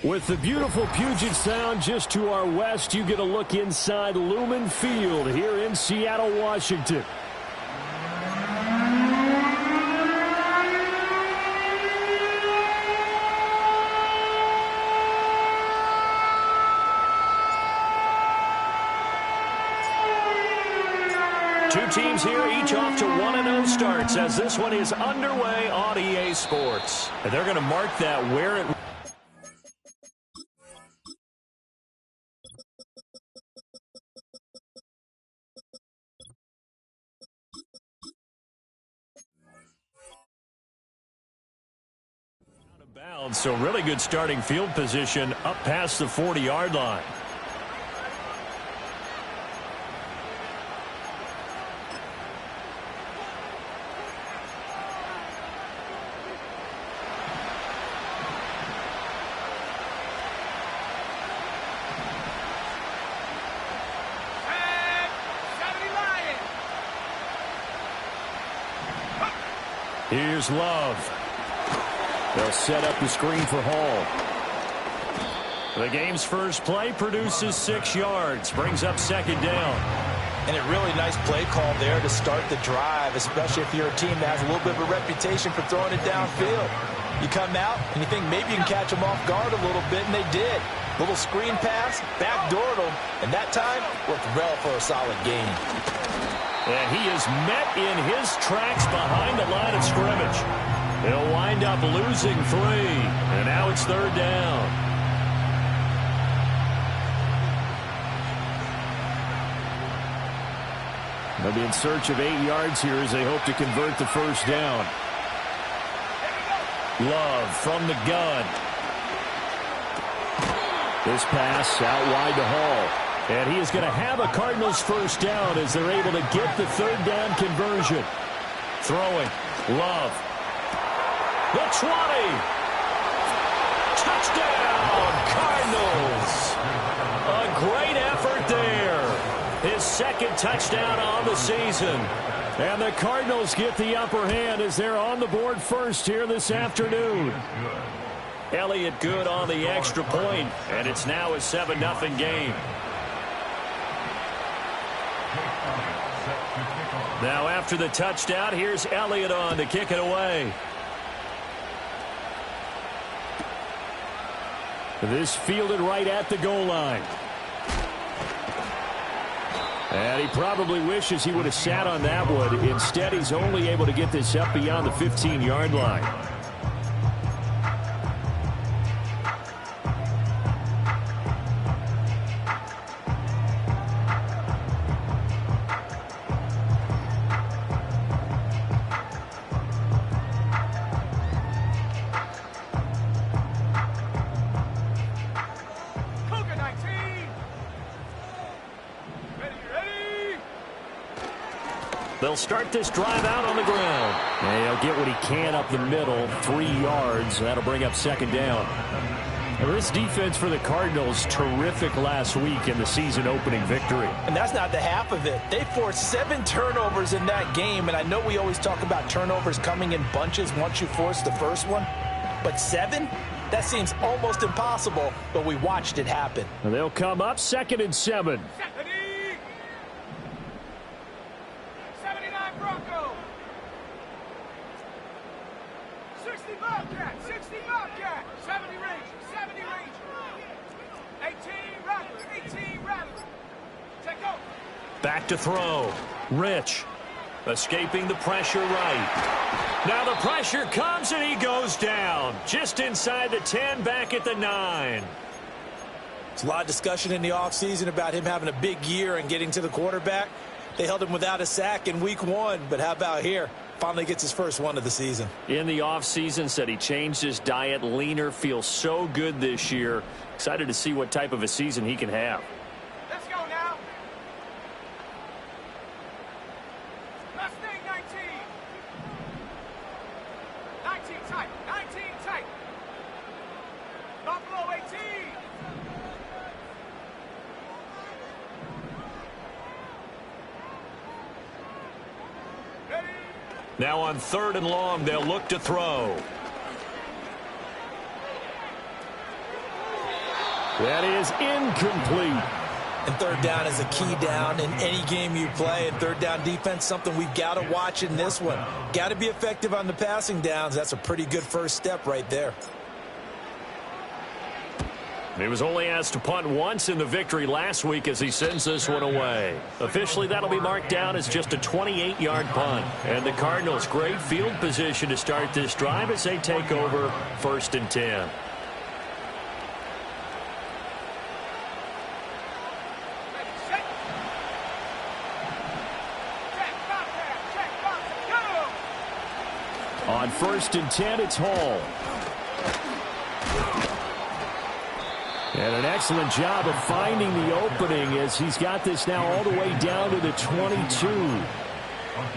With the beautiful Puget Sound just to our west, you get a look inside Lumen Field here in Seattle, Washington. teams here, each off to 1-0 starts as this one is underway on EA Sports. And they're going to mark that where it... out of bounds, so really good starting field position up past the 40-yard line. Here's Love. They'll set up the screen for Hall. The game's first play produces 6 yards, brings up second down. And a really nice play call there to start the drive, especially if you're a team that has a little bit of a reputation for throwing it downfield. You come out and you think maybe you can catch them off guard a little bit, and they did. Little screen pass, backdoored them, and that time worked well for a solid gain. And he is met in his tracks behind the line of scrimmage. He'll wind up losing 3, and now it's third down. They'll be in search of 8 yards here as they hope to convert the first down. Love from the gun. This pass out wide to Hall. And he is going to have a Cardinals first down as they're able to get the third down conversion. Throwing. Love. The 20. Touchdown, Cardinals. A great effort there. His second touchdown on the season. And the Cardinals get the upper hand as they're on the board first here this afternoon. Elliott good on the extra point, and it's now a 7-0 game. Now after the touchdown, here's Elliott on to kick it away. This fielded right at the goal line. And he probably wishes he would have sat on that one. Instead, he's only able to get this up beyond the 15-yard line. They'll start this drive out on the ground. And he'll get what he can up the middle, 3 yards. That'll bring up second down. And this defense for the Cardinals, terrific last week in the season-opening victory. And that's not the half of it. They forced 7 turnovers in that game, and I know we always talk about turnovers coming in bunches once you force the first one. But 7? That seems almost impossible, but we watched it happen. And they'll come up 2nd and 7. Back to throw. Rich. Escaping the pressure right. Now the pressure comes and he goes down. Just inside the 10, back at the 9. There's a lot of discussion in the offseason about him having a big year and getting to the quarterback. They held him without a sack in week 1, but how about here? Finally gets his first one of the season. In the offseason, said he changed his diet, leaner, feels so good this year. Excited to see what type of a season he can have. Let's go now. Mustang 19. 19 tight. 19 tight. Buffalo 18. Ready? Now on 3rd and long, they'll look to throw. That is incomplete. And third down is a key down in any game you play. And third down defense, something we've got to watch in this one. Got to be effective on the passing downs. That's a pretty good first step right there. He was only asked to punt once in the victory last week as he sends this one away. Officially, that'll be marked down as just a 28-yard punt. And the Cardinals, great field position to start this drive as they take over 1st and 10. On 1st and 10, it's Hall. And an excellent job of finding the opening as he's got this now all the way down to the 22.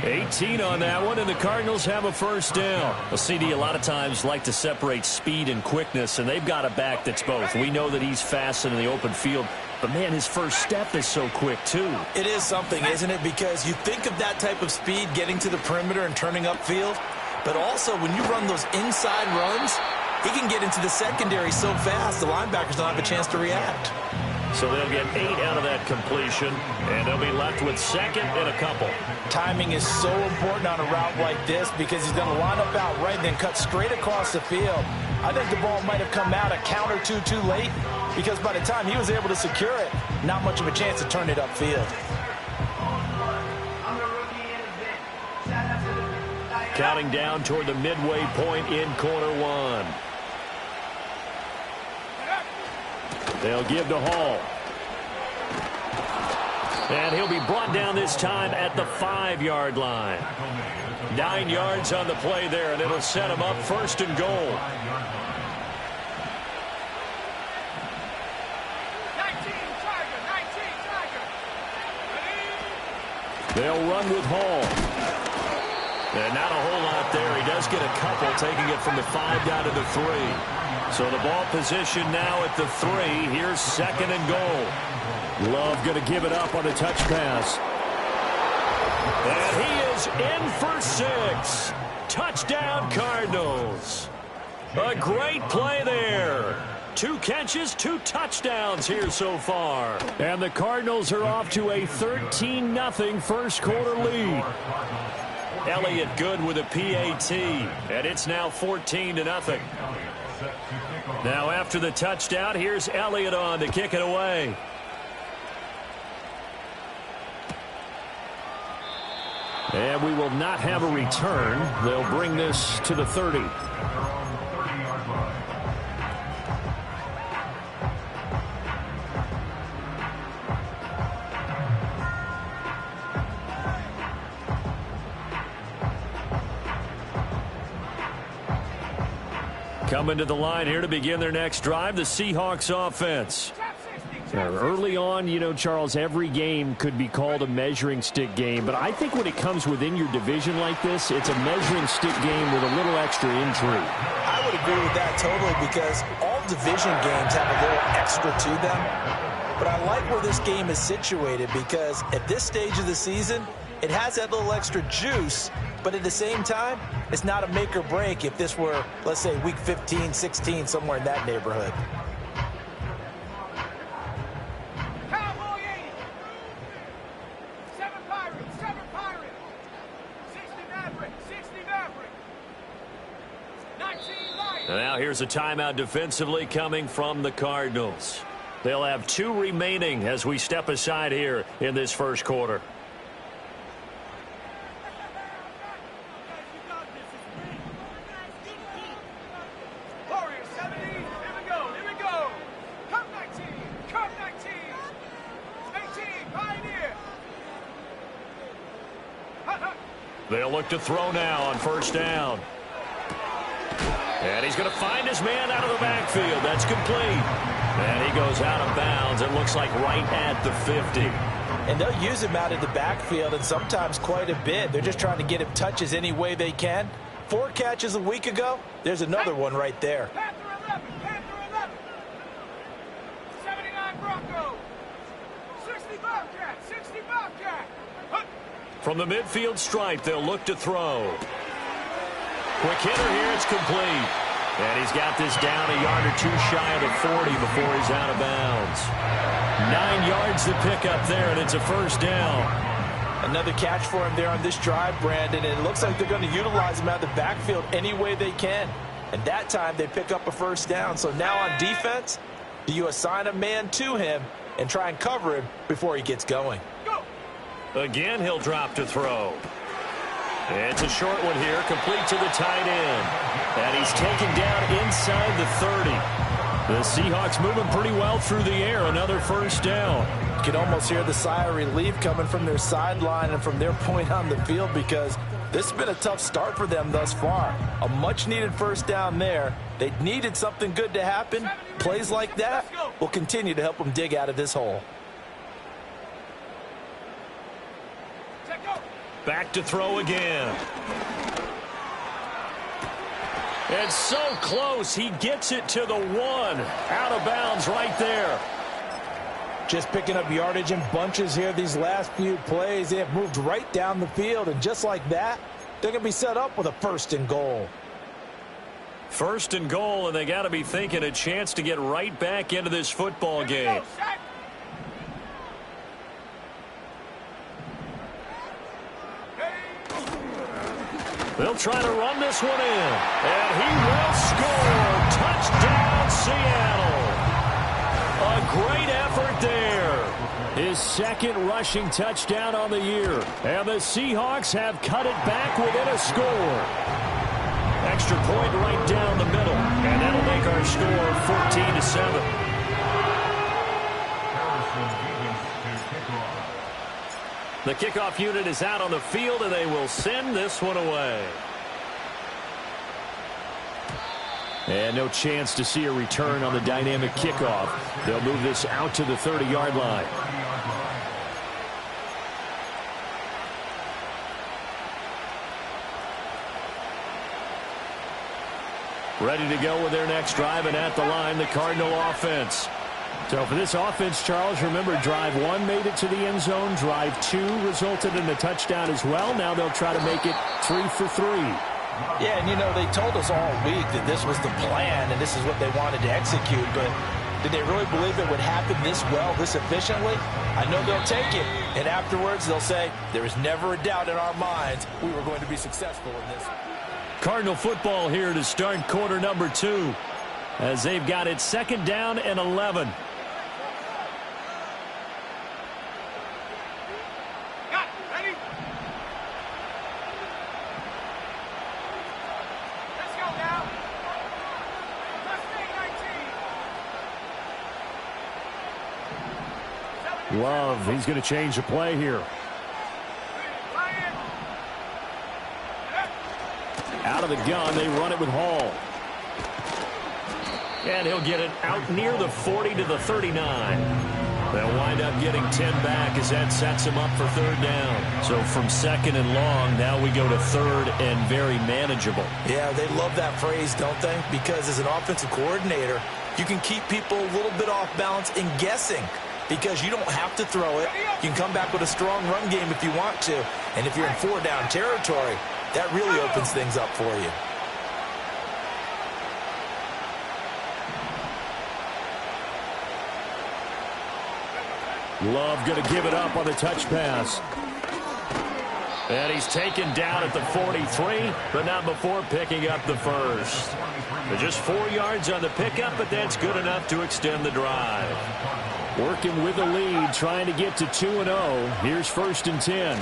18 on that one, and the Cardinals have a first down. Well, CD, a lot of times like to separate speed and quickness, and they've got a back that's both. We know that he's fast in the open field, but, man, his first step is so quick, too. It is something, isn't it? Because you think of that type of speed getting to the perimeter and turning upfield, but also when you run those inside runs, he can get into the secondary so fast the linebackers don't have a chance to react. So they'll get 8 out of that completion, and they'll be left with 2nd and a couple. Timing is so important on a route like this because he's going to line up out right and then cut straight across the field. I think the ball might have come out a count or two too late because by the time he was able to secure it, not much of a chance to turn it upfield. Counting down toward the midway point in quarter 1. They'll give to Hall. And he'll be brought down this time at the 5-yard line. 9 yards on the play there, and it'll set him up 1st and goal. 19 Tiger. They'll run with Hall. And not a whole lot there. He does get a couple, taking it from the 5 down to the 3. So the ball position now at the 3. Here's 2nd and goal. Love going to give it up on a touch pass. And he is in for 6. Touchdown, Cardinals. A great play there. 2 catches, 2 touchdowns here so far. And the Cardinals are off to a 13-0 first quarter lead. Elliott good with a PAT, and it's now 14-0. Now after the touchdown, here's Elliott on to kick it away. And we will not have a return. They'll bring this to the 30. Coming to the line here to begin their next drive, the Seahawks offense. Early on, you know, Charles, every game could be called a measuring stick game, but I think when it comes within your division like this, it's a measuring stick game with a little extra intrigue. I would agree with that totally because all division games have a little extra to them, but I like where this game is situated because at this stage of the season, it has that little extra juice, but at the same time, it's not a make or break if this were, let's say, week 15, 16, somewhere in that neighborhood. Cowboy 80. 7 Pirates. 60 Maverick. 19 Lions. Now here's a timeout defensively coming from the Cardinals. They'll have 2 remaining as we step aside here in this first quarter. They'll look to throw now on first down. And he's going to find his man out of the backfield. That's complete. And he goes out of bounds. It looks like right at the 50. And they'll use him out of the backfield and sometimes quite a bit. They're just trying to get him touches any way they can. 4 catches a week ago. There's another one right there. Panther 11. 79 Broncos. 60 Bobcat. From the midfield stripe, they'll look to throw. Quick hitter here, it's complete. And he's got this down a yard or 2 shy of the 40 before he's out of bounds. 9 yards to pick up there, and it's a first down. Another catch for him there on this drive, Brandon, and it looks like they're going to utilize him out of the backfield any way they can. And that time they pick up a first down. So now on defense, Do you assign a man to him and try and cover him before he gets going? Again, he'll drop to throw. It's a short one here, complete to the tight end. And he's taken down inside the 30. The Seahawks moving pretty well through the air. Another first down. You can almost hear the sigh of relief coming from their sideline and from their point on the field, because this has been a tough start for them thus far. A much-needed first down there. They needed something good to happen. Plays like that will continue to help them dig out of this hole. Back to throw again. It's so close. He gets it to the 1. Out of bounds right there. Just picking up yardage in bunches here these last few plays. They have moved right down the field, and just like that, they're going to be set up with a 1st and goal. 1st and goal, and they got to be thinking a chance to get right back into this football game. They'll try to run this one in, and he will score. Touchdown, Seattle. A great effort there. His 2nd rushing touchdown on the year, and the Seahawks have cut it back within a score. Extra point right down the middle, and that'll make our score 14-7. The kickoff unit is out on the field, and they will send this one away. And no chance to see a return on the dynamic kickoff. They'll move this out to the 30-yard line. Ready to go with their next drive, and at the line, the Cardinal offense. So for this offense, Charles, remember, drive 1 made it to the end zone. Drive 2 resulted in a touchdown as well. Now they'll try to make it 3 for 3. Yeah, and you know, they told us all week that this was the plan and this is what they wanted to execute, but did they really believe it would happen this well, this efficiently? I know they'll take it, and afterwards they'll say, there was never a doubt in our minds we were going to be successful in this. Cardinal football here to start quarter number 2, as they've got it 2nd down and 11. Love, he's going to change the play here. Out of the gun, they run it with Hall. And he'll get it out near the 40 to the 39. They'll wind up getting 10 back as that sets them up for 3rd down. So from 2nd and long, now we go to 3rd and very manageable. Yeah, they love that phrase, don't they? Because as an offensive coordinator, you can keep people a little bit off balance and guessing, because you don't have to throw it. You can come back with a strong run game if you want to. And if you're in 4-down territory, that really opens things up for you. Love going to give it up on the touch pass. And he's taken down at the 43, but not before picking up the 1st. They're just 4 yards on the pickup, but that's good enough to extend the drive. Working with the lead, trying to get to 2-0. Here's 1st and 10.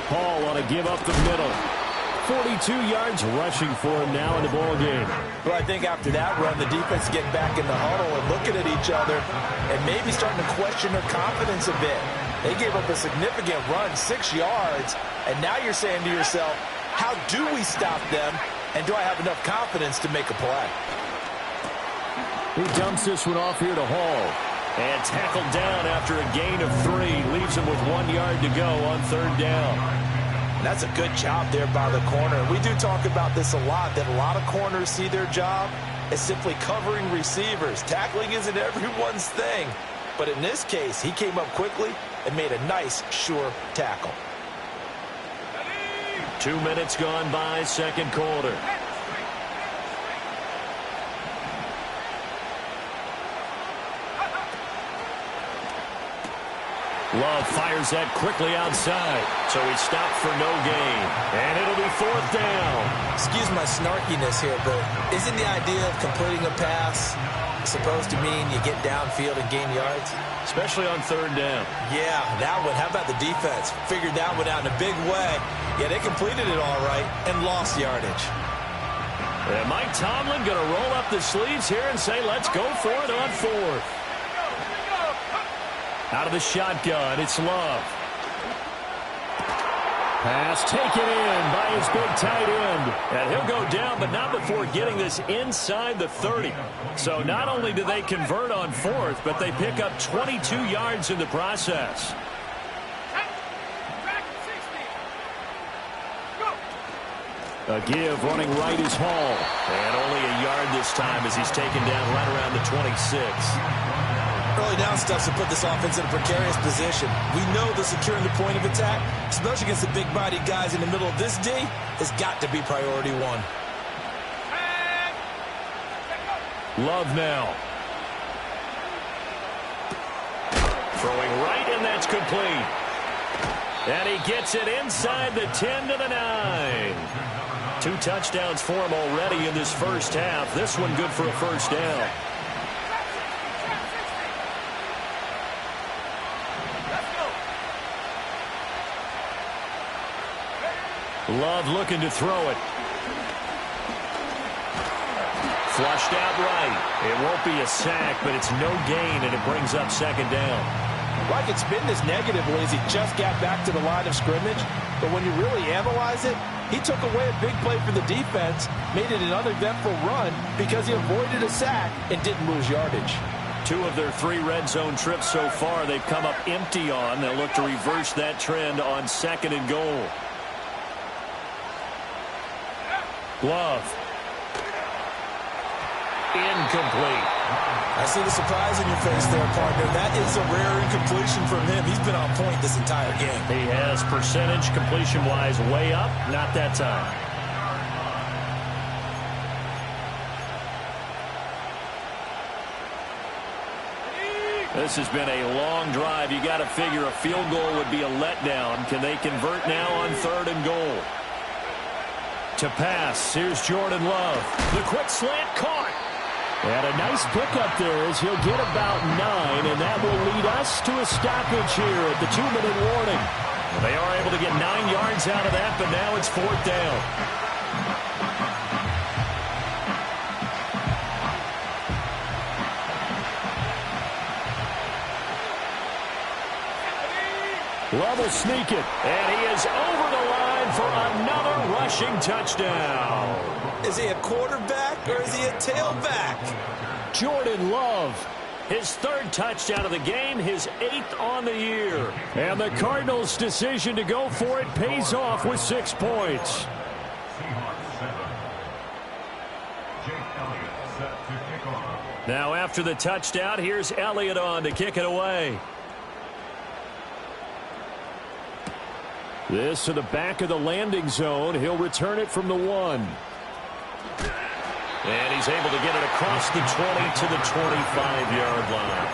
Hall on a give up the middle. 42 yards rushing for him now in the ball game. Well, I think after that run, the defense getting back in the huddle and looking at each other and maybe starting to question their confidence a bit. They gave up a significant run, 6 yards, and now you're saying to yourself, how do we stop them, and do I have enough confidence to make a play? He dumps this one off here to Hall. And tackled down after a gain of 3. Leaves him with 1 yard to go on 3rd down. And that's a good job there by the corner. We do talk about this a lot, that a lot of corners see their job as simply covering receivers. Tackling isn't everyone's thing. But in this case, he came up quickly and made a nice, sure tackle. 2 minutes gone by, 2nd quarter. Love fires that quickly outside, so he stopped for no gain. And it'll be 4th down. Excuse my snarkiness here, but isn't the idea of completing a pass supposed to mean you get downfield and gain yards? Especially on third down. Yeah, that one. How about the defense? Figured that one out in a big way. Yeah, they completed it all right and lost yardage. And Mike Tomlin going to roll up the sleeves here and say, let's go for it on fourth. Out of the shotgun, it's Love. Pass taken in by his big tight end. And he'll go down, but not before getting this inside the 30. So not only do they convert on fourth, but they pick up 22 yards in the process. A give running right is Hall. And only a yard this time as he's taken down right around the 26. Early down stuff to put this offense in a precarious position. We know the securing the point of attack, especially against the big-bodied guys in the middle of this D, has got to be priority one. Love now. Throwing right, and that's complete. And he gets it inside the 10 to the 9. 2 touchdowns for him already in this first half. This one good for a first down. Love looking to throw it. Flushed out right. It won't be a sack, but it's no gain, and it brings up second down. Well, I could spin this negatively as he just got back to the line of scrimmage, but when you really analyze it, he took away a big play for the defense, made it an uneventful run because he avoided a sack and didn't lose yardage. 2 of their 3 red zone trips so far they've come up empty on. They'll look to reverse that trend on second and goal. Love. Incomplete. I see the surprise in your face there, partner. That is a rare incompletion from him. He's been on point this entire game. He has percentage completion-wise way up. Not that time. This has been a long drive. You got to figure a field goal would be a letdown. Can they convert now on third and goal? To pass, here's Jordan Love. The quick slant caught. And a nice pickup there as he'll get about 9, and that will lead us to a stoppage here at the 2-minute warning. They are able to get 9 yards out of that, but now it's fourth down. Love will sneak it, and he is over the line for another rushing touchdown. Is he a quarterback or is he a tailback? Jordan Love, his 3rd touchdown of the game, his 8th on the year. And the Cardinals' decision to go for it pays off with 6 points. Now after the touchdown, here's Elliott on to kick it away. This to the back of the landing zone. He'll return it from the 1. And he's able to get it across the 20 to the 25-yard line.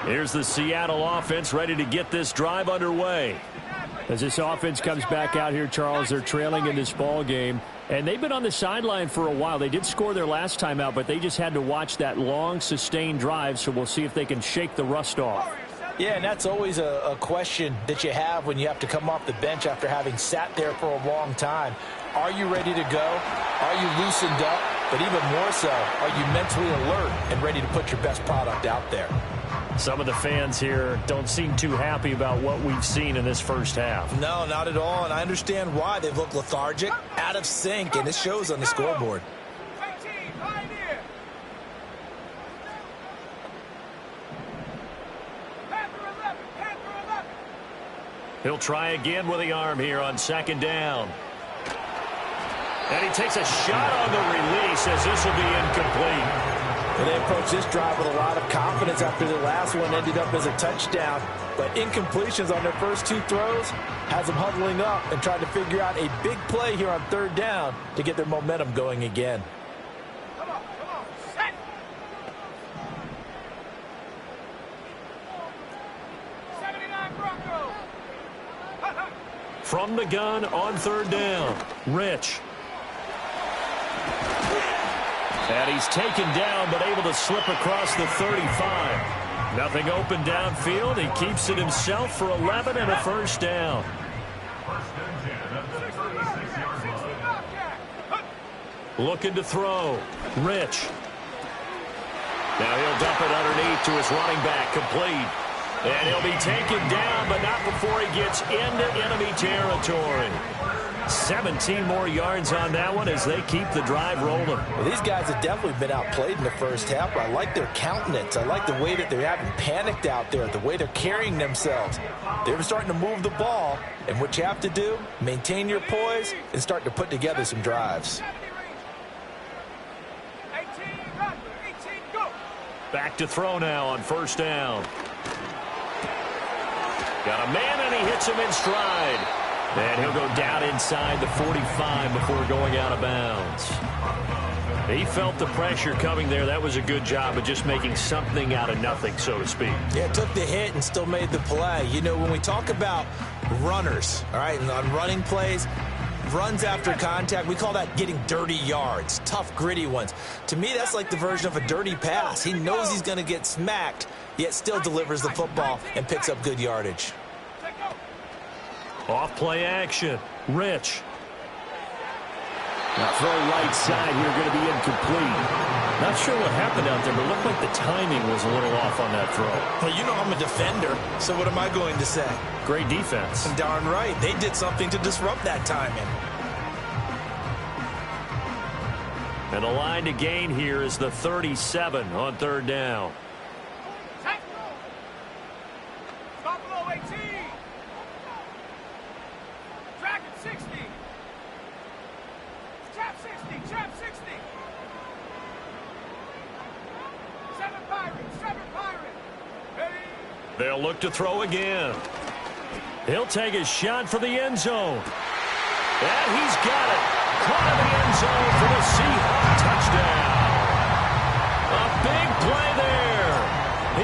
Here's the Seattle offense ready to get this drive underway. As this offense comes back out here, Charles, they're trailing in this ball game. And they've been on the sideline for a while. They did score their last time out, but they just had to watch that long, sustained drive, so we'll see if they can shake the rust off. Yeah, and that's always a question that you have when you have to come off the bench after having sat there for a long time. Are you ready to go? Are you loosened up? But even more so, are you mentally alert and ready to put your best product out there? Some of the fans here don't seem too happy about what we've seen in this first half. No, not at all, and I understand why. They've looked lethargic, out of sync, and it shows on the scoreboard. He'll try again with the arm here on second down. And he takes a shot on the release as this will be incomplete. And they approach this drive with a lot of confidence after the last one ended up as a touchdown. But incompletions on their first 2 throws has them huddling up and trying to figure out a big play here on third down to get their momentum going again. Come on, set. 79 Broncos. From the gun on third down, Rich. And he's taken down but able to slip across the 35. Nothing open downfield. He keeps it himself for 11 and a first down. Looking to throw. Rich. Now he'll dump it underneath to his running back. Complete. And he'll be taken down, but not before he gets into enemy territory. 17 more yards on that one as they keep the drive rolling. Well, these guys have definitely been outplayed in the first half, but I like their countenance. I like the way that they're having panicked out there, the way they're carrying themselves. They're starting to move the ball, and what you have to do, maintain your poise and start to put together some drives. Back to throw now on first down. Got a man, and he hits him in stride. And he'll go down inside the 45 before going out of bounds. He felt the pressure coming there. That was a good job of just making something out of nothing, so to speak. Yeah, took the hit and still made the play. You know, when we talk about runners, all right, and on running plays, runs after contact, we call that getting dirty yards, tough, gritty ones. To me, that's like the version of a dirty pass. He knows he's going to get smacked, yet still delivers the football and picks up good yardage. Off play action. Rich. Now throw right side here, going to be incomplete. Not sure what happened out there, but it looked like the timing was a little off on that throw. Well, you know I'm a defender, so what am I going to say? Great defense. Darn right. They did something to disrupt that timing. And the line to gain here is the 37 on third down. Stop below 18. Track at 60. Trap 60. Trap 60. 7 Pirates. 7 Pirates. Ready? They'll look to throw again. He'll take a shot for the end zone. And he's got it. Caught in the end zone for the Seahawks touchdown. A big play there.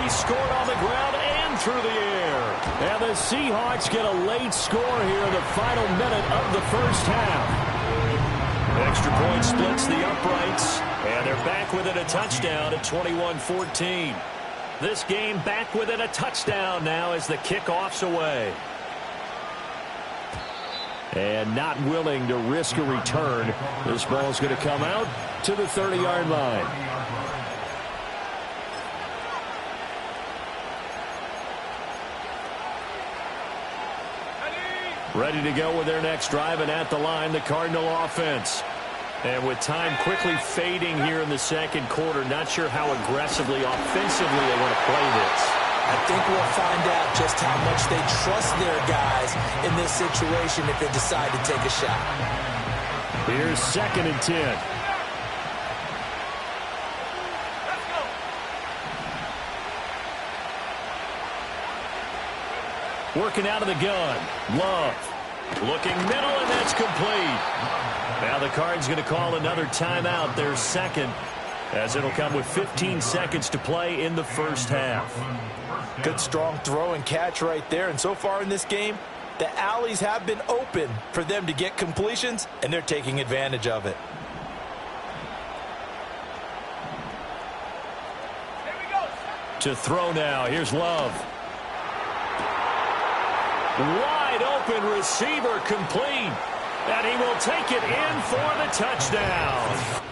He scored on the ground and through the air. And the Seahawks get a late score here in the final minute of the first half. Extra point splits the uprights. And they're back within a touchdown at 21-14. This game back within a touchdown now as the kickoff's away. And not willing to risk a return. This ball's going to come out to the 30-yard line. Ready to go with their next drive, and at the line, the Cardinal offense. And with time quickly fading here in the second quarter, not sure how aggressively, offensively they want to play this. I think we'll find out just how much they trust their guys in this situation if they decide to take a shot. Here's 2nd and 10. Working out of the gun. Love. Looking middle, and that's complete. Now the Card's going to call another timeout, their second, as it'll come with 15 seconds to play in the first half. Good strong throw and catch right there. And so far in this game, the alleys have been open for them to get completions, and they're taking advantage of it. Here we go. To throw now. Here's Love. Wide open receiver, complete. And he will take it in for the touchdown.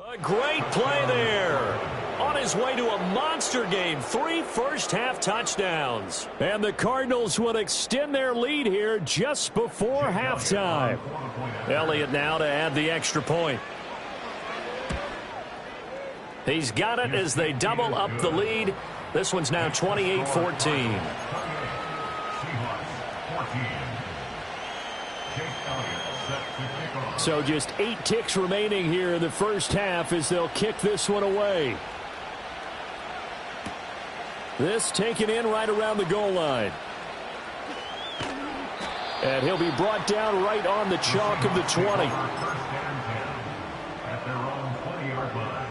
A great play there. On his way to a monster game, 3 first-half touchdowns. And the Cardinals will extend their lead here just before halftime. Elliott now to add the extra point. He's got it as they double up the lead. This one's now 28-14. So just 8 ticks remaining here in the first half as they'll kick this one away. This taken in right around the goal line. And he'll be brought down right on the chalk of the 20. At their own 20-yard line.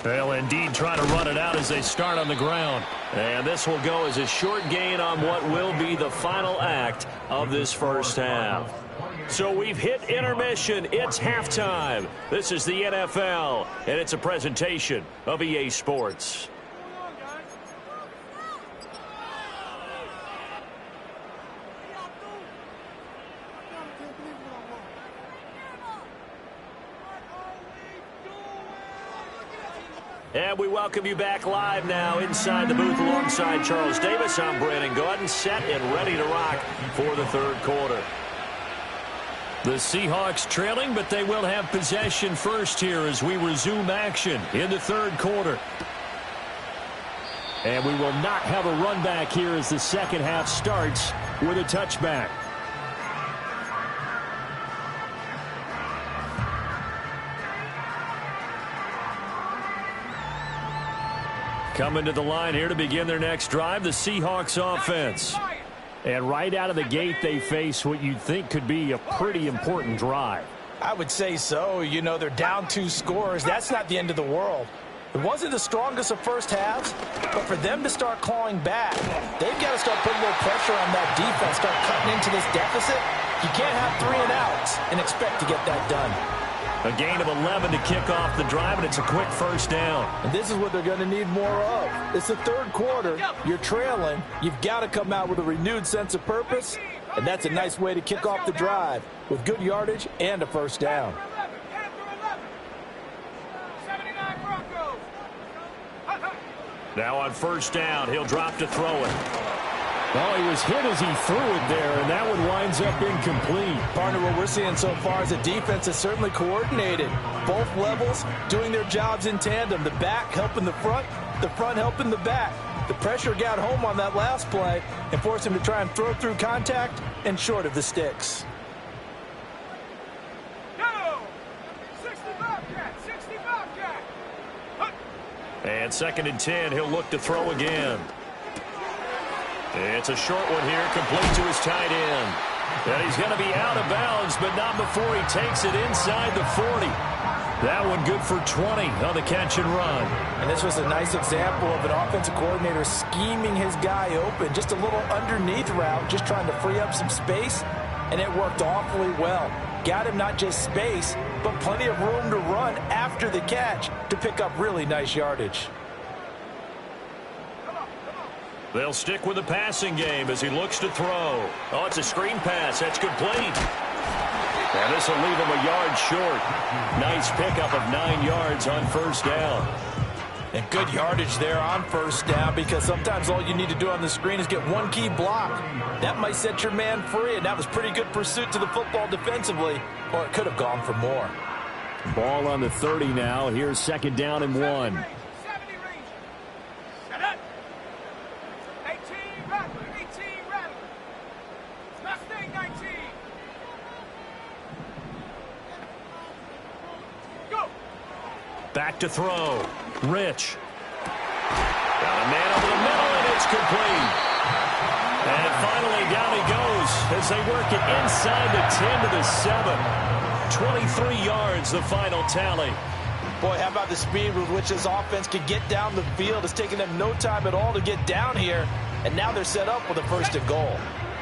They'll indeed try to run it out as they start on the ground. And this will go as a short gain on what will be the final act of this first half. So we've hit intermission. It's halftime. This is the NFL, and it's a presentation of EA Sports. And we welcome you back live now inside the booth alongside Charles Davis. I'm Brandon Gordon, set and ready to rock for the third quarter. The Seahawks trailing, but they will have possession first here as we resume action in the third quarter. And we will not have a run back here as the second half starts with a touchback. Coming to the line here to begin their next drive, the Seahawks offense. And right out of the gate, they face what you'd think could be a pretty important drive. I would say so. You know, they're down 2 scores. That's not the end of the world. It wasn't the strongest of first halves, but for them to start clawing back, they've got to start putting a little pressure on that defense, start cutting into this deficit. You can't have 3 and outs and expect to get that done. A gain of 11 to kick off the drive, and it's a quick first down. And this is what they're going to need more of. It's the third quarter. You're trailing. You've got to come out with a renewed sense of purpose, and that's a nice way to kick off the drive with good yardage and a first down. Now on first down, he'll drop to throw it. Well, he was hit as he threw it there, and that one winds up incomplete. Partner, what we're seeing so far is a defense that's certainly coordinated. Both levels doing their jobs in tandem. The back helping the front helping the back. The pressure got home on that last play and forced him to try and throw through contact and short of the sticks. And 2nd and 10, he'll look to throw again. It's a short one here, complete to his tight end. And he's going to be out of bounds, but not before he takes it inside the 40. That one good for 20 on the catch and run. And this was a nice example of an offensive coordinator scheming his guy open. Just a little underneath route, just trying to free up some space, and it worked awfully well. Got him not just space, but plenty of room to run after the catch to pick up really nice yardage. They'll stick with the passing game as he looks to throw. Oh, it's a screen pass. That's complete. And this will leave him a yard short. Nice pickup of 9 yards on first down. And good yardage there on first down, because sometimes all you need to do on the screen is get one key block. That might set your man free, and that was pretty good pursuit to the football defensively, or it could have gone for more. Ball on the 30 now. Here's 2nd down and 1. Back to throw. Rich. Got a man over the middle, and it's complete. And finally down he goes as they work it inside the 10 to the 7. 23 yards, the final tally. Boy, how about the speed with which this offense could get down the field? It's taken them no time at all to get down here, and now they're set up with a 1st and goal.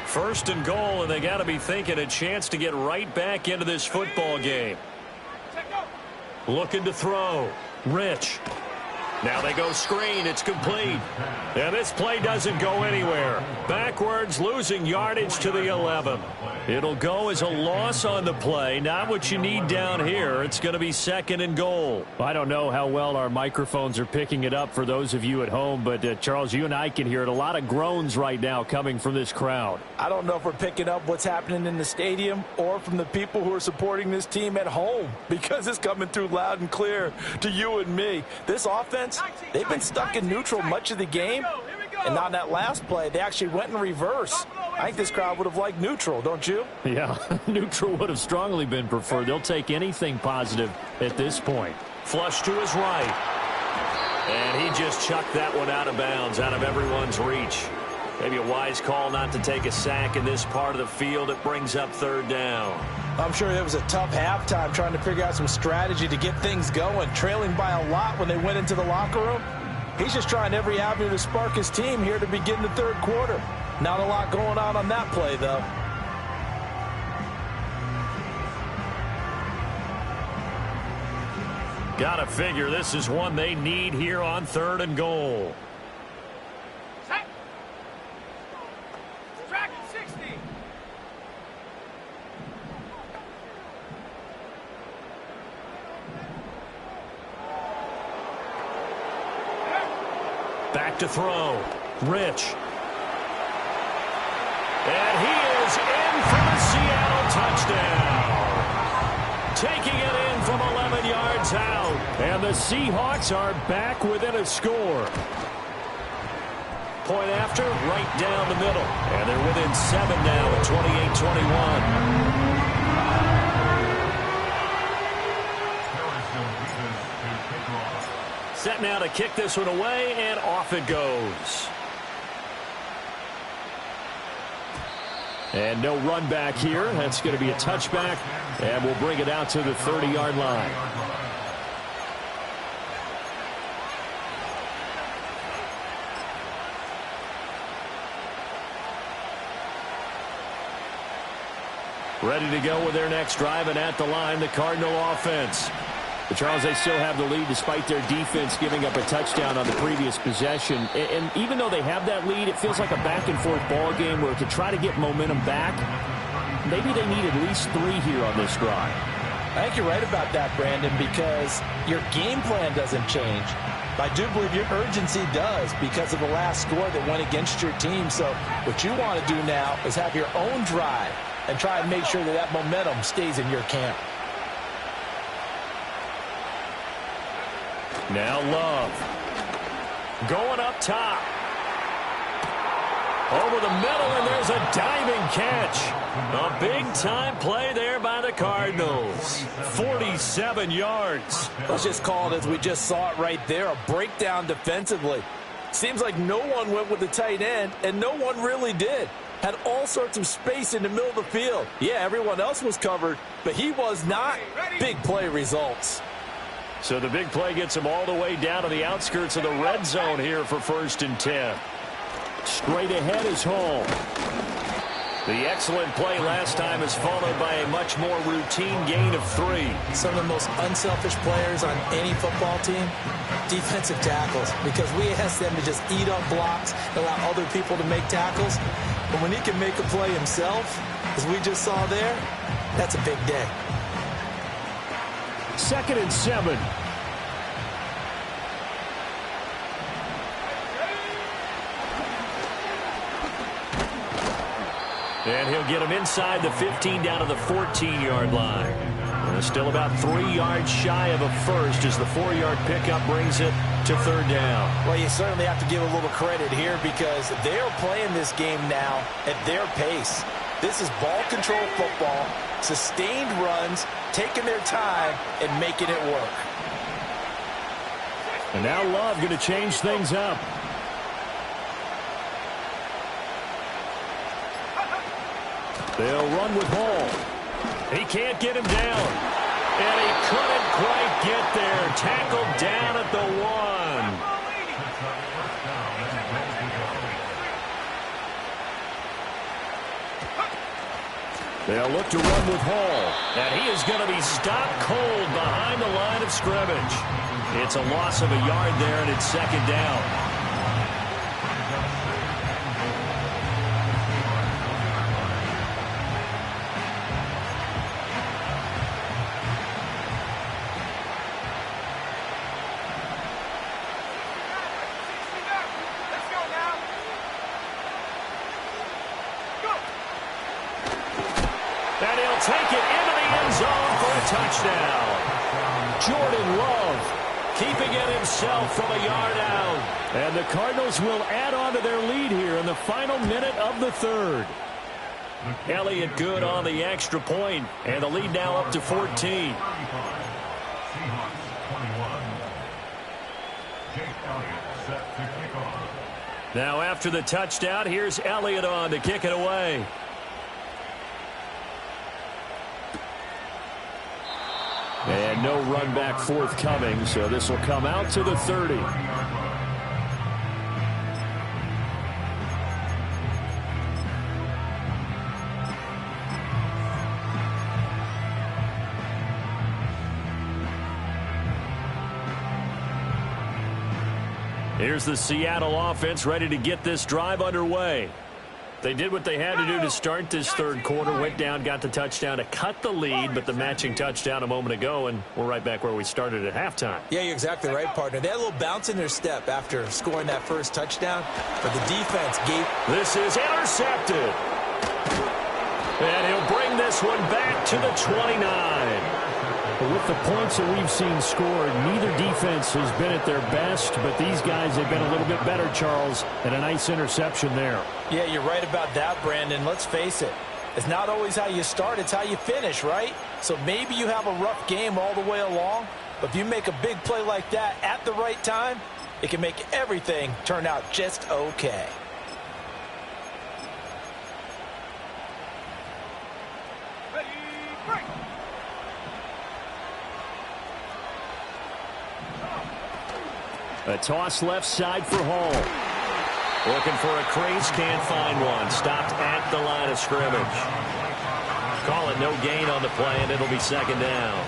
1st and goal, and they got to be thinking a chance to get right back into this football game. Looking to throw. Rich. Now they go screen. It's complete. And this play doesn't go anywhere. Backwards, losing yardage to the 11. It'll go as a loss on the play. Not what you need down here. It's going to be 2nd and goal. I don't know how well our microphones are picking it up for those of you at home, but Charles, you and I can hear it. A lot of groans right now coming from this crowd. I don't know if we're picking up what's happening in the stadium or from the people who are supporting this team at home, because it's coming through loud and clear to you and me. This offense, they've been stuck in neutral much of the game, and on that last play, they actually went in reverse. I think this crowd would have liked neutral, don't you? Yeah, neutral would have strongly been preferred. They'll take anything positive at this point. Flush to his right. And he just chucked that one out of bounds, out of everyone's reach. Maybe a wise call not to take a sack in this part of the field. It brings up 3rd down. I'm sure it was a tough halftime trying to figure out some strategy to get things going, trailing by a lot when they went into the locker room. He's just trying every avenue to spark his team here to begin the 3rd quarter. Not a lot going on that play, though. Gotta figure this is one they need here on 3rd and goal. Set. Track at 60. Back to throw. Rich. And he is in for the Seattle touchdown. Taking it in from 11 yards out. And the Seahawks are back within a score. Point after, right down the middle. And they're within 7 now at 28-21. Set now to kick this one away, and off it goes. And no run back here. That's going to be a touchback, and we'll bring it out to the 30-yard line. Ready to go with their next drive, and at the line, the Cardinal offense. But Charles, they still have the lead despite their defense giving up a touchdown on the previous possession. And even though they have that lead, it feels like a back-and-forth ball game where to try to get momentum back, maybe they need at least 3 here on this drive. I think you're right about that, Brandon, because your game plan doesn't change. I do believe your urgency does because of the last score that went against your team. So what you want to do now is have your own drive and try and make sure that that momentum stays in your camp. Now Love. Going up top. Over the middle, and there's a diving catch. A big-time play there by the Cardinals. 47 yards. Let's just call it as we just saw it right there, a breakdown defensively. Seems like no one went with the tight end, and no one really did. Had all sorts of space in the middle of the field. Yeah, everyone else was covered, but he was not. Big play results. So the big play gets him all the way down to the outskirts of the red zone here for 1st and 10. Straight ahead is Hall. The excellent play last time is followed by a much more routine gain of 3. Some of the most unselfish players on any football team, defensive tackles, because we ask them to just eat up blocks, allow other people to make tackles. But when he can make a play himself, as we just saw there, that's a big day. 2nd and 7. And he'll get him inside the 15 down to the 14-yard line. Still about 3 yards shy of a first as the 4-yard pickup brings it to 3rd down. Well, you certainly have to give a little credit here because they're playing this game now at their pace. This is ball control football, sustained runs, taking their time and making it work. And now Love going to change things up. They'll run with Hall. He can't get him down. And he couldn't quite get there. Tackled down at the 1. They'll look to run with Hall. And he is going to be stopped cold behind the line of scrimmage. It's a loss of a yard there, and it's second down. And he'll take it into the end zone for a touchdown. Jordan Love keeping it himself from a yard out. And the Cardinals will add on to their lead here in the final minute of the third. Elliott good on the extra point, and the lead now up to 14. Now after the touchdown, here's Elliott on to kick it away. And no run back forthcoming, so this will come out to the 30. Here's the Seattle offense ready to get this drive underway. They did what they had to do to start this third quarter, went down, got the touchdown to cut the lead, but the matching touchdown a moment ago, and we're right back where we started at halftime. Yeah, you're exactly right, partner. They had a little bounce in their step after scoring that first touchdown, but the defense gave... This is intercepted. And he'll bring this one back to the 29. With the points that we've seen scored, neither defense has been at their best, but these guys have been a little bit better, Charles, and a nice interception there. Yeah, you're right about that, Brandon. Let's face it. It's not always how you start, it's how you finish, right? So maybe you have a rough game all the way along, but if you make a big play like that at the right time, it can make everything turn out just okay. Ready, break. A toss left side for Hall. Looking for a crease, can't find one. Stopped at the line of scrimmage. Call it no gain on the play, and it'll be second down.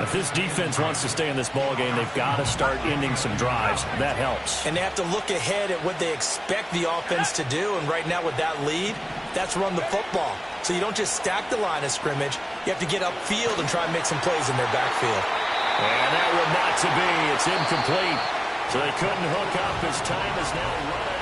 If this defense wants to stay in this ballgame, they've got to start ending some drives. That helps. And they have to look ahead at what they expect the offense to do, and right now with that lead, that's run the football. So you don't just stack the line of scrimmage. You have to get upfield and try and make some plays in their backfield. And that one not to be. It's incomplete. So they couldn't hook up as time is now run out.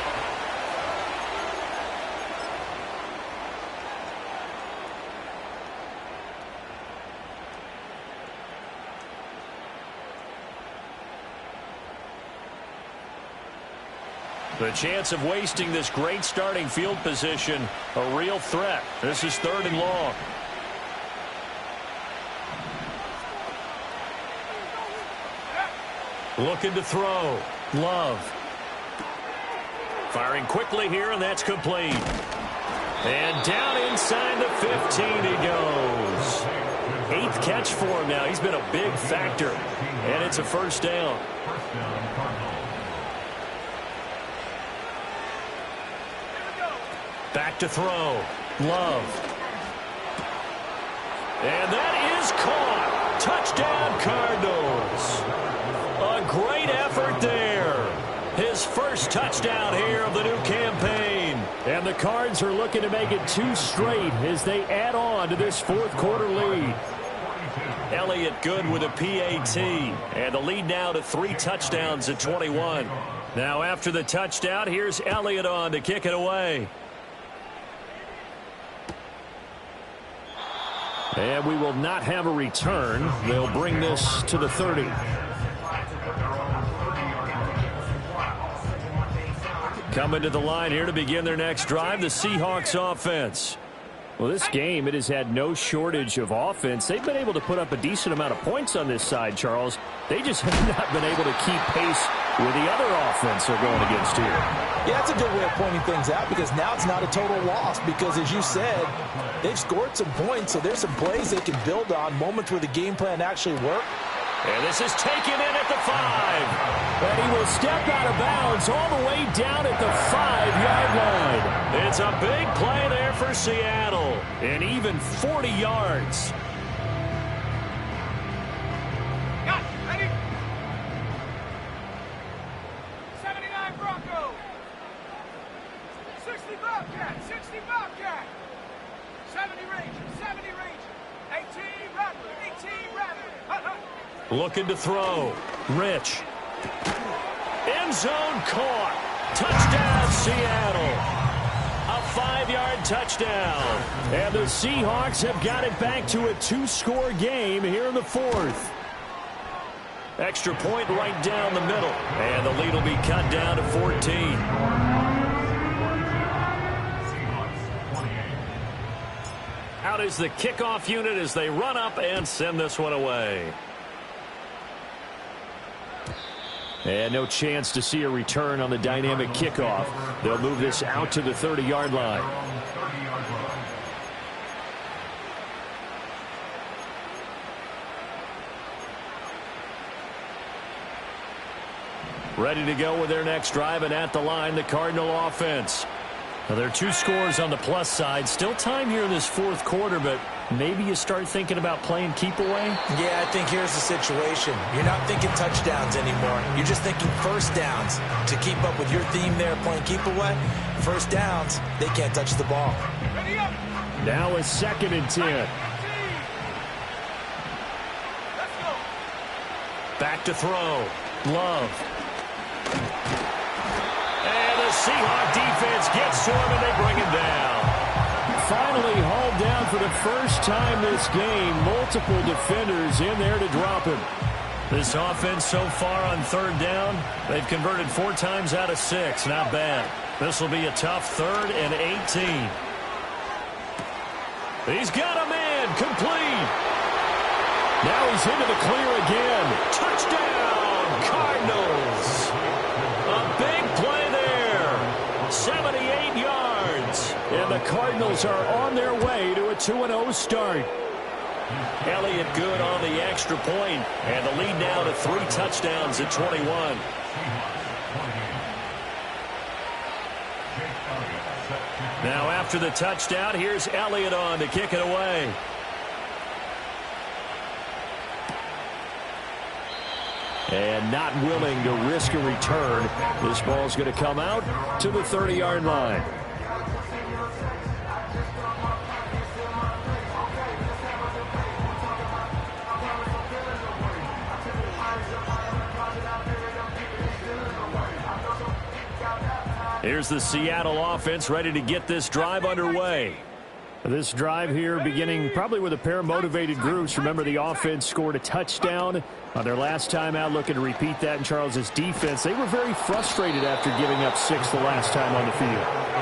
The chance of wasting this great starting field position, a real threat. This is 3rd and long. Looking to throw. Love. Firing quickly here, and that's complete. And down inside the 15 he goes. 8th catch for him now. He's been a big factor. And it's a first down. Back to throw. Love. And that is caught. Touchdown, Cardinals. A great effort there. His first touchdown here of the new campaign. And the Cards are looking to make it 2 straight as they add on to this 4th quarter lead. Elliott good with a PAT. And the lead now to 3 touchdowns at 21. Now after the touchdown, here's Elliott on to kick it away. And we will not have a return. They'll bring this to the 30. Coming to the line here to begin their next drive, the Seahawks offense. Well, this game, it has had no shortage of offense. They've been able to put up a decent amount of points on this side, Charles. They just have not been able to keep pace with the other offense they're going against here. Yeah, that's a good way of pointing things out because now it's not a total loss because, as you said, they've scored some points, so there's some plays they can build on, moments where the game plan actually worked. And this is taken in at the 5. And he will step out of bounds all the way down at the 5-yard line. It's a big play there for Seattle. And even 40 yards. Got, ready. Looking to throw. Rich. End zone caught. Touchdown, Seattle. A 5-yard touchdown. And the Seahawks have got it back to a 2-score game here in the 4th. Extra point right down the middle. And the lead will be cut down to 14. Out is the kickoff unit as they run up and send this one away. And no chance to see a return on the dynamic kickoff. They'll move this out to the 30-yard line. Ready to go with their next drive, and at the line, the Cardinal offense. Now, there are 2 scores on the plus side. Still time here in this 4th quarter, but maybe you start thinking about playing keep away? Yeah, I think here's the situation. You're not thinking touchdowns anymore. You're just thinking first downs. To keep up with your theme there, playing keep away, first downs, they can't touch the ball. Now a 2nd and 10. Back to throw. Love. And the Seahawk defense gets to him, and they bring him down. Finally hauled down for the first time this game. Multiple defenders in there to drop him. This offense so far on 3rd down, they've converted 4 times out of 6. Not bad. This will be a tough 3rd and 18. He's got a man. Complete. Now he's into the clear again. Touchdown, Cardinals. A big play there. 78 yards. And the Cardinals are on their way to a 2-0 start. Elliott good on the extra point, and the lead now to 3 touchdowns at 21. Now after the touchdown, here's Elliott on to kick it away. And not willing to risk a return. This ball's going to come out to the 30-yard line. Here's the Seattle offense ready to get this drive underway. This drive here beginning probably with a pair of motivated groups. Remember, the offense scored a touchdown on their last time out, looking to repeat that in Charles's defense. They were very frustrated after giving up 6 the last time on the field.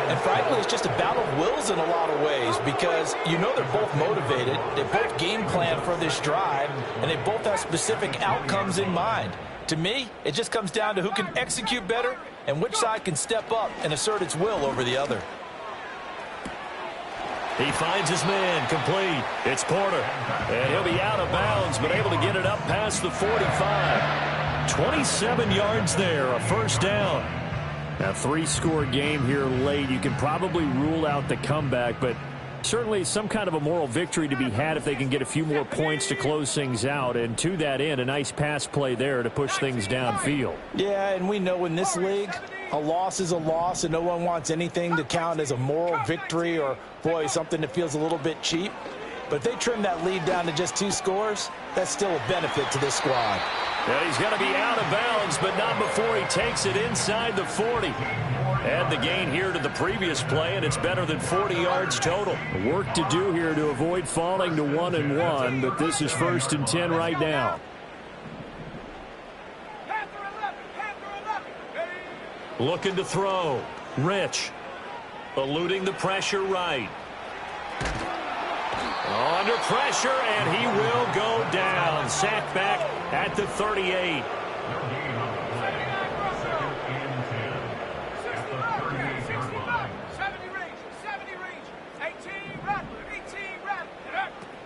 And frankly, it's just a battle of wills in a lot of ways, because you know they're both motivated. They both game plan for this drive, and they both have specific outcomes in mind. To me, it just comes down to who can execute better and which side can step up and assert its will over the other. He finds his man, complete. It's Porter. And he'll be out of bounds, but able to get it up past the 45. 27 yards there, a first down. A 3-score game here late. You can probably rule out the comeback, but certainly some kind of a moral victory to be had if they can get a few more points to close things out. And to that end, a nice pass play there to push things downfield. Yeah, and we know in this league, a loss is a loss, and no one wants anything to count as a moral victory or, boy, something that feels a little bit cheap. But if they trim that lead down to just 2 scores, that's still a benefit to this squad. Yeah, he's got to be out of bounds, but not before he takes it inside the 40. Add the gain here to the previous play, and it's better than 40 yards total. Work to do here to avoid falling to 1-1, but this is 1st and 10 right now. Looking to throw. Rich. Eluding the pressure right. Under pressure, and he will go down. Sacked back at the 38.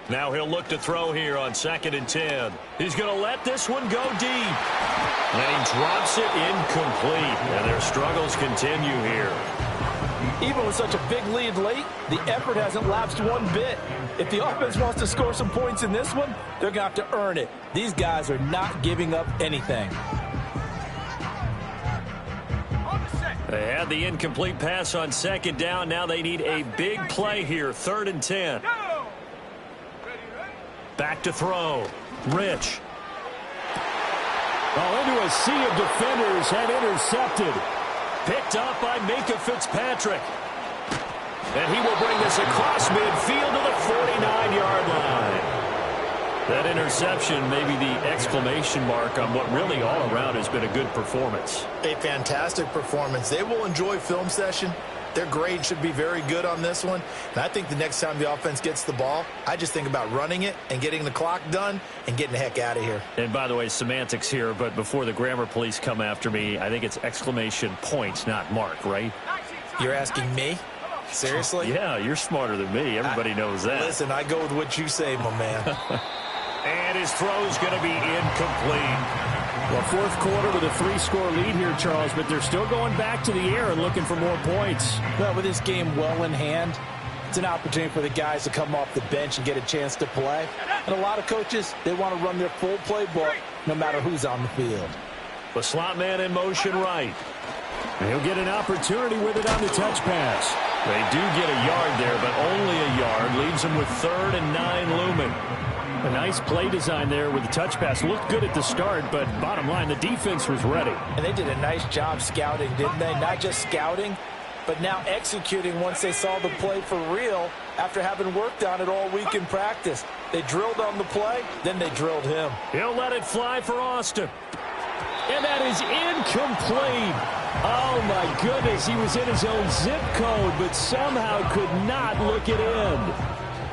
Now he'll look to throw here on 2nd and 10. He's going to let this one go deep. And he drops it incomplete. And their struggles continue here. Even with such a big lead late, the effort hasn't lapsed one bit. If the offense wants to score some points in this one, they're going to have to earn it. These guys are not giving up anything. They had the incomplete pass on 2nd down. Now they need a big play here, 3rd and 10. Back to throw. Rich. Into a sea of defenders and intercepted. Picked up by Minkah Fitzpatrick. And he will bring this across midfield to the 49-yard line. That interception may be the exclamation mark on what really all around has been a good performance. A fantastic performance. They will enjoy film session. Their grade should be very good on this one. And I think the next time the offense gets the ball, I just think about running it and getting the clock done and getting the heck out of here. And by the way, semantics here, but before the grammar police come after me, I think it's exclamation points, not mark, right? You're asking me? Seriously? Yeah, you're smarter than me. Everybody knows that. Listen, I go with what you say, my man. And his throw's going to be incomplete. Well, fourth quarter with a 3-score lead here, Charles, but they're still going back to the air and looking for more points. Well, with this game well in hand, it's an opportunity for the guys to come off the bench and get a chance to play. And a lot of coaches, they want to run their full playbook no matter who's on the field. The slot man in motion right. And he'll get an opportunity with it on the touch pass. They do get a yard there, but only a yard. Leaves them with 3rd and 9 looming. A nice play design there with the touch pass. Looked good at the start, but bottom line, the defense was ready. And they did a nice job scouting, didn't they? Not just scouting, but now executing once they saw the play for real after having worked on it all week in practice. They drilled on the play, then they drilled him. He'll let it fly for Austin. And that is incomplete. Oh, my goodness. He was in his own zip code, but somehow could not look it in.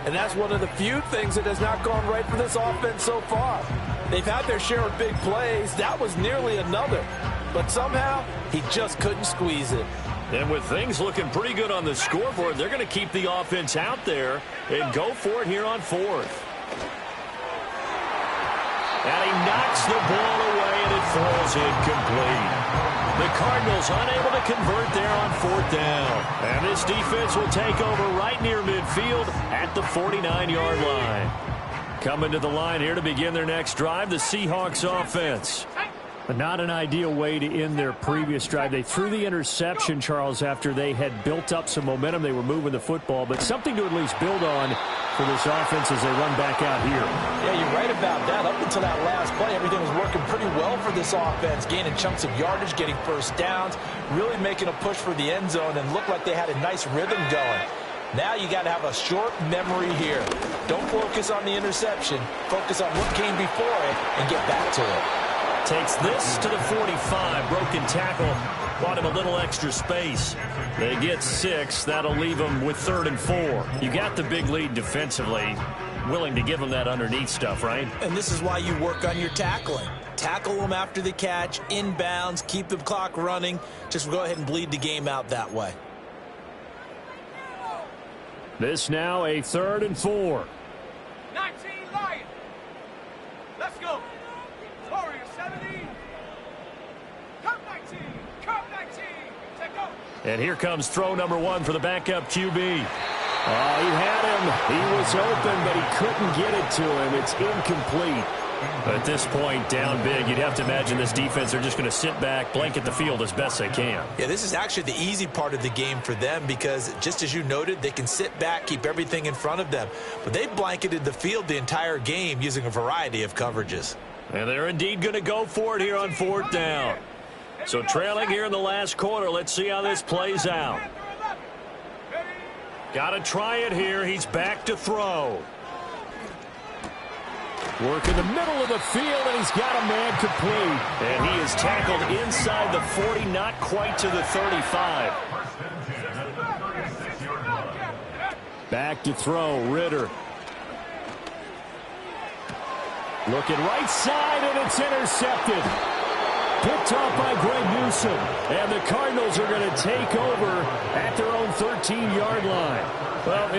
And that's one of the few things that has not gone right for this offense so far. They've had their share of big plays. That was nearly another. But somehow, he just couldn't squeeze it. And with things looking pretty good on the scoreboard, they're going to keep the offense out there and go for it here on 4th. And he knocks the ball away, and it falls incomplete. The Cardinals unable to convert there on 4th down. And this defense will take over right near midfield at the 49-yard line. Coming to the line here to begin their next drive, the Seahawks offense. But not an ideal way to end their previous drive. They threw the interception, Charles, after they had built up some momentum. They were moving the football, but something to at least build on for this offense as they run back out here. Yeah, you're right about that. Up until that last play, everything was working pretty well for this offense, gaining chunks of yardage, getting first downs, really making a push for the end zone, and looked like they had a nice rhythm going. Now you got to have a short memory here. Don't focus on the interception. Focus on what came before it and get back to it. Takes this to the 45. Broken tackle. Bought him a little extra space. They get 6. That'll leave them with 3rd and 4. You got the big lead defensively. Willing to give them that underneath stuff, right? And this is why you work on your tackling. Tackle them after the catch, inbounds, keep the clock running. Just go ahead and bleed the game out that way. This now a 3rd and 4. 19 Lions. Let's go. Warriors 17. Come 19. Come 19. Take go. And here comes throw number 1 for the backup QB. Oh, he had him. He was open, but he couldn't get it to him. It's incomplete. At this point, down big, you'd have to imagine this defense are just going to sit back, blanket the field as best they can. Yeah, this is actually the easy part of the game for them because, just as you noted, they can sit back, keep everything in front of them. But they blanketed the field the entire game using a variety of coverages. And they're indeed going to go for it here on 4th down. So trailing here in the last quarter, let's see how this plays out. Got to try it here. He's back to throw. Work in the middle of the field, and he's got a man complete. And he is tackled inside the 40, not quite to the 35. Back to throw, Ritter. Looking right side, and it's intercepted. Picked off by Greg Newsom. And the Cardinals are going to take over at their own 13-yard line. Well,